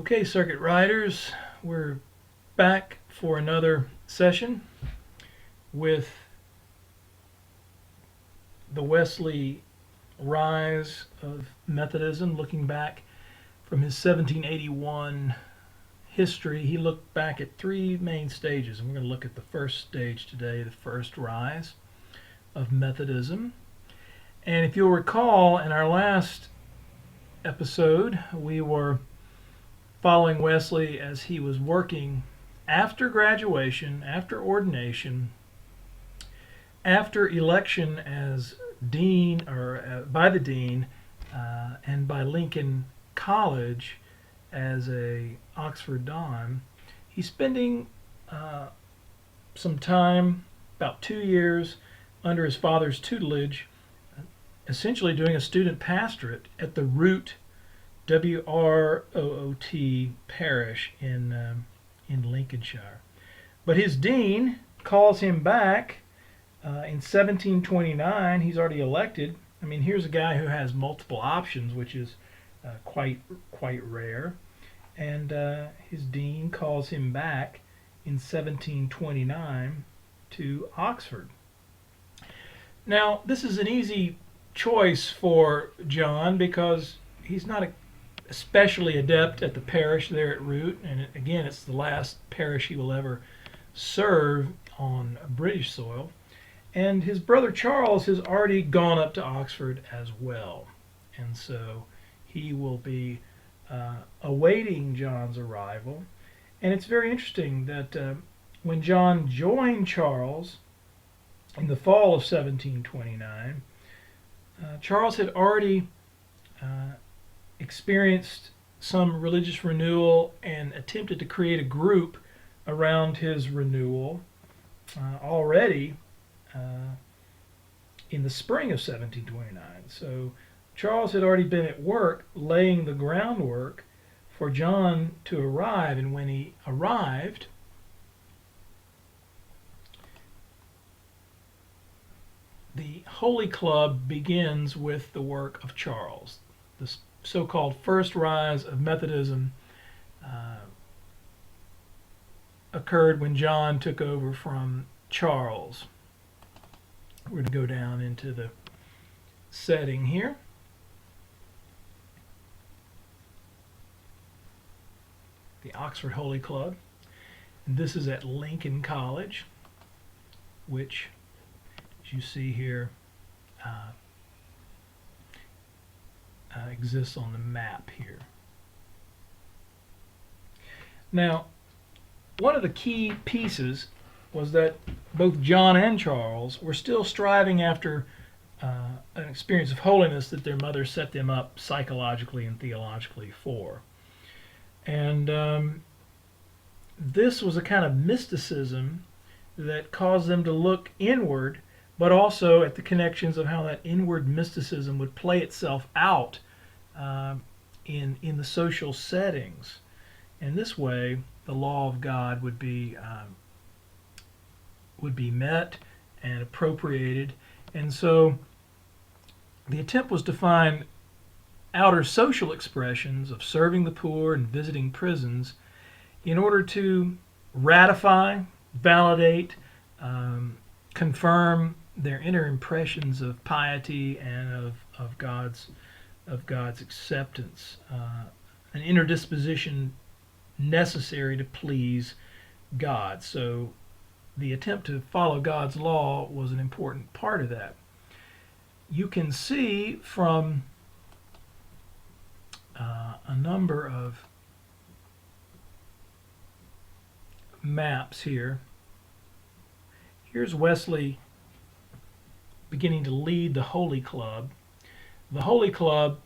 Okay, circuit riders, we're back for another session with the Wesley rise of Methodism, looking back from his 1781 history. He looked back at three main stages, and we're going to look at the first stage today, the first rise of Methodism. And if you'll recall, in our last episode, we were following Wesley as he was working after graduation, after ordination, after election as dean or by the dean and by Lincoln College as a Oxford Don. He's spending some time, about 2 years, under his father's tutelage, essentially doing a student pastorate at the Root WROOT parish in Lincolnshire. But his dean calls him back in 1729. He's already elected. I mean, here's a guy who has multiple options, which is quite rare. And his dean calls him back in 1729 to Oxford. Now, this is an easy choice for John because he's not especially adept at the parish there at Root, and again, it's the last parish he will ever serve on British soil. And his brother Charles has already gone up to Oxford as well, and so he will be awaiting John's arrival. And it's very interesting that when John joined Charles in the fall of 1729, Charles had already experienced some religious renewal and attempted to create a group around his renewal already in the spring of 1729. So Charles had already been at work laying the groundwork for John to arrive, and when he arrived, the Holy Club begins with the work of Charles. The so-called first rise of Methodism occurred when John took over from Charles. We're going to go down into the setting here. The Oxford Holy Club. And this is at Lincoln College, which, as you see here, exists on the map here. Now, one of the key pieces was that both John and Charles were still striving after an experience of holiness that their mother set them up psychologically and theologically for. And this was a kind of mysticism that caused them to look inward, but also at the connections of how that inward mysticism would play itself out in the social settings. And this way, the law of God would be met and appropriated. And so the attempt was to find outer social expressions of serving the poor and visiting prisons in order to ratify, validate, confirm their inner impressions of piety and of God's acceptance, an inner disposition necessary to please God. So the attempt to follow God's law was an important part of that. You can see from a number of maps here. Here's Wesley beginning to lead the Holy Club. The Holy Club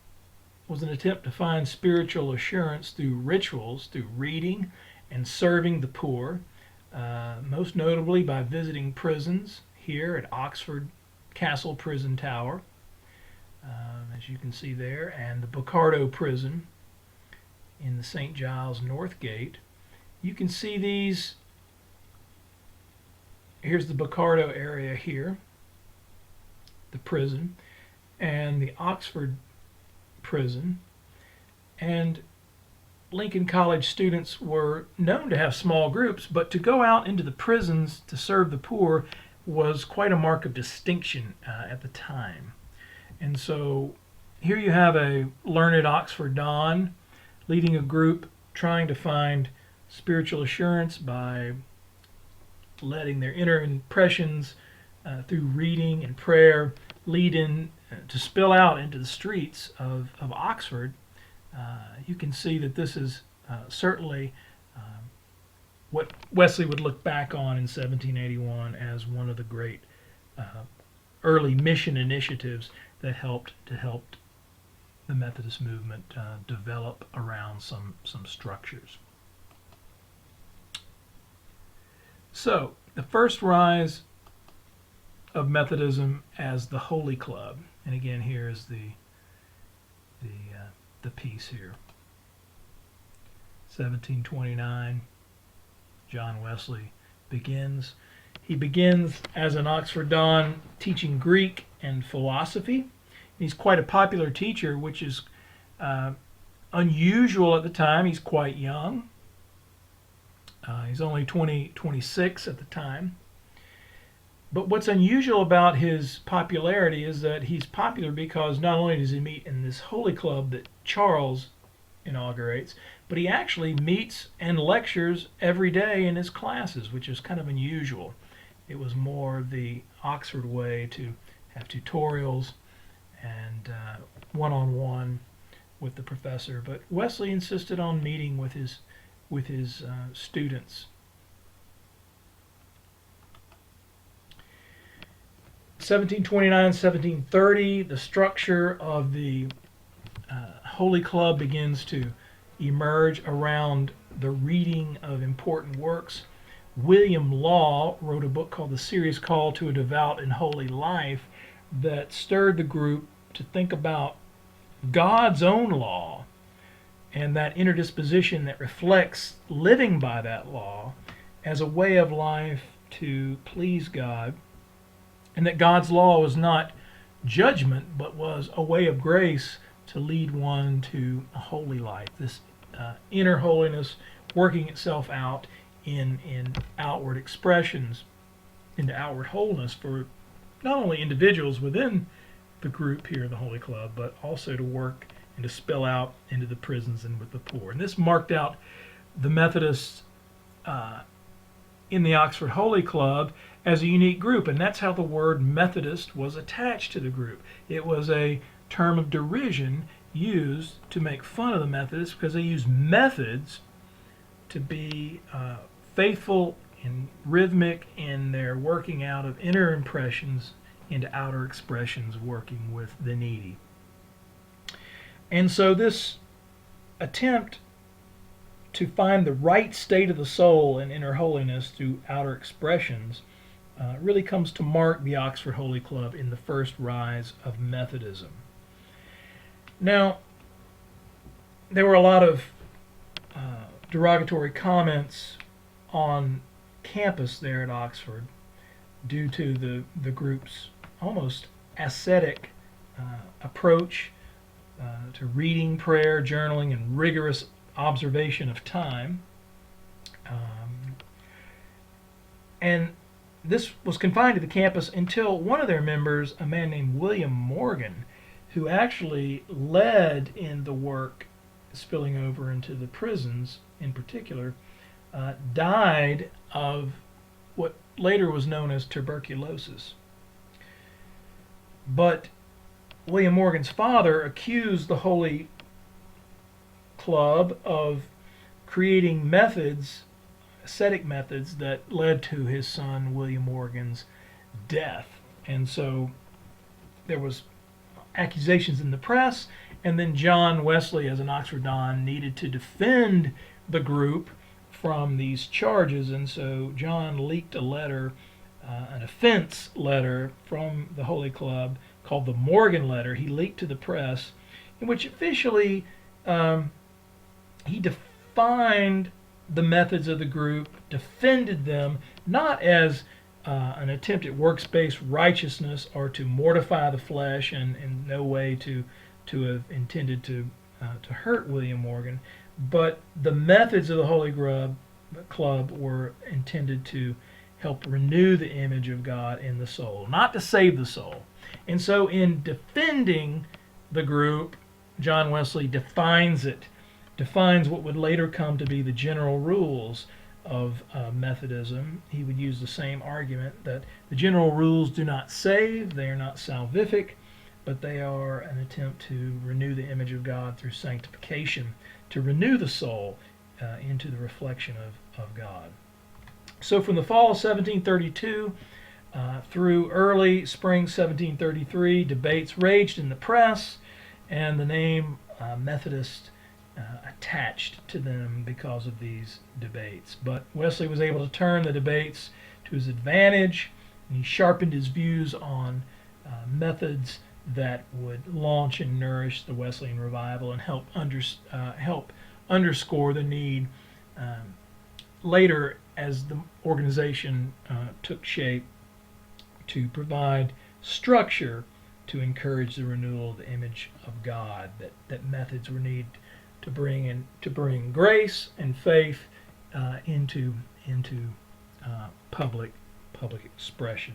was an attempt to find spiritual assurance through rituals, through reading and serving the poor, most notably by visiting prisons here at Oxford Castle Prison Tower, as you can see there, and the Bocardo Prison in the St. Giles North Gate. You can see these. Here's the Bocardo area here, the prison, and the Oxford prison. And Lincoln College students were known to have small groups, but to go out into the prisons to serve the poor was quite a mark of distinction at the time. And so here you have a learned Oxford Don leading a group trying to find spiritual assurance by letting their inner impressions through reading and prayer lead in to spill out into the streets of Oxford. You can see that this is certainly what Wesley would look back on in 1781 as one of the great early mission initiatives that helped the Methodist movement develop around some structures. So the first rise of Methodism as the Holy Club, and again here is the piece here. 1729, John Wesley begins. He begins as an Oxford Don teaching Greek and philosophy. He's quite a popular teacher, which is unusual at the time. He's quite young. He's only 26 at the time. But what's unusual about his popularity is that he's popular because not only does he meet in this Holy Club that Charles inaugurates, but he actually meets and lectures every day in his classes, which is kind of unusual. It was more the Oxford way to have tutorials and one-on-one with the professor. But Wesley insisted on meeting with his students. 1729, 1730, the structure of the Holy Club begins to emerge around the reading of important works. William Law wrote a book called The Serious Call to a Devout and Holy Life that stirred the group to think about God's own law and that inner disposition that reflects living by that law as a way of life to please God, and that God's law was not judgment but was a way of grace to lead one to a holy life. This inner holiness working itself out in outward expressions, into outward wholeness for not only individuals within the group here in the Holy Club, but also to work and to spill out into the prisons and with the poor. And this marked out the Methodists in the Oxford Holy Club as a unique group, and that's how the word Methodist was attached to the group. It was a term of derision used to make fun of the Methodists because they used methods to be faithful and rhythmic in their working out of inner impressions into outer expressions, working with the needy. And so this attempt to find the right state of the soul in inner holiness through outer expressions really comes to mark the Oxford Holy Club in the first rise of Methodism. Now, there were a lot of derogatory comments on campus there at Oxford due to the group's almost ascetic approach to reading, prayer, journaling, and rigorous observation of time. And this was confined to the campus until one of their members, a man named William Morgan, who actually led in the work spilling over into the prisons in particular, died of what later was known as tuberculosis. But William Morgan's father accused the Holy Club of creating methods, ascetic methods, that led to his son William Morgan's death. And so there was accusations in the press, and then John Wesley, as an Oxford Don, needed to defend the group from these charges, and so John leaked a letter, an offense letter from the Holy Club called the Morgan Letter. He leaked to the press, in which officially he defined the methods of the group, defended them, not as an attempt at works-based righteousness or to mortify the flesh, and in no way to have intended to hurt William Morgan, but the methods of the Club were intended to help renew the image of God in the soul, not to save the soul. And so, in defending the group, John Wesley defines what would later come to be the general rules of Methodism. He would use the same argument that the general rules do not save, they are not salvific, but they are an attempt to renew the image of God through sanctification, to renew the soul into the reflection of God. So from the fall of 1732 through early spring 1733, debates raged in the press, and the name Methodist attached to them because of these debates. But Wesley was able to turn the debates to his advantage, and he sharpened his views on methods that would launch and nourish the Wesleyan revival and help underscore the need later as the organization took shape to provide structure to encourage the renewal of the image of God, that methods were needed to bring grace and faith into public expression.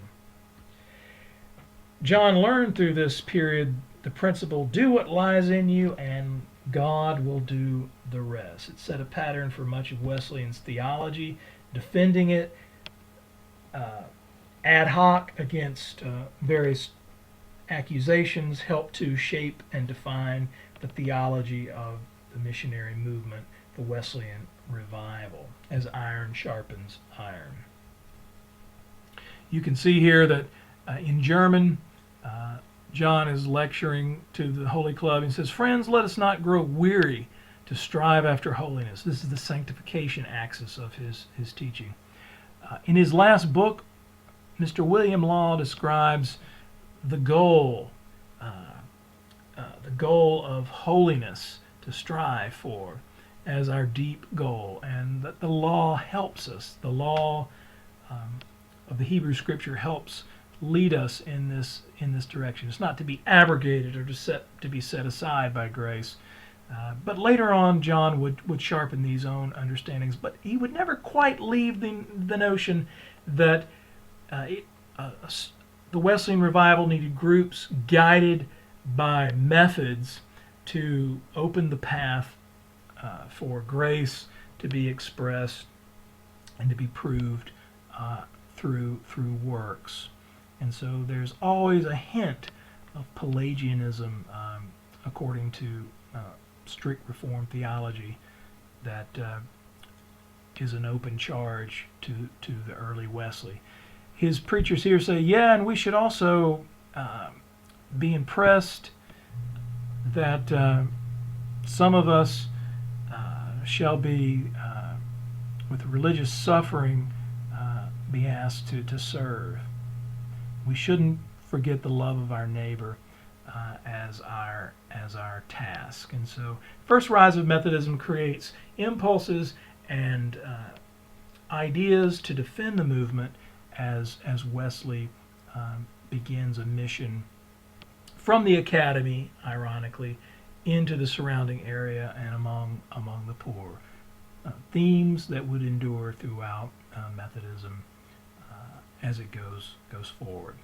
John learned through this period the principle, do what lies in you and God will do the rest. It set a pattern for much of Wesleyan's theology, defending it ad hoc against various accusations, helped to shape and define the theology of the missionary movement, the Wesleyan revival, as iron sharpens iron. You can see here that in German, John is lecturing to the Holy Club. He says, "Friends, let us not grow weary to strive after holiness." This is the sanctification axis of his teaching. In his last book, Mr. William Law describes the goal of holiness to strive for as our deep goal, and that the law helps us. The law of the Hebrew Scripture helps lead us in this direction. It's not to be abrogated or to be set aside by grace. But later on, John would sharpen these own understandings, but he would never quite leave the notion that the Wesleyan revival needed groups guided by methods to open the path for grace to be expressed and to be proved through works. And so there's always a hint of Pelagianism according to strict Reformed theology that is an open charge to the early Wesley. His preachers here say, yeah, and we should also be impressed that some of us shall be, with religious suffering, be asked to serve. We shouldn't forget the love of our neighbor as our task. And so, first rise of Methodism creates impulses and ideas to defend the movement as Wesley begins a mission from the academy, ironically, into the surrounding area and among the poor. Themes that would endure throughout Methodism as it goes forward.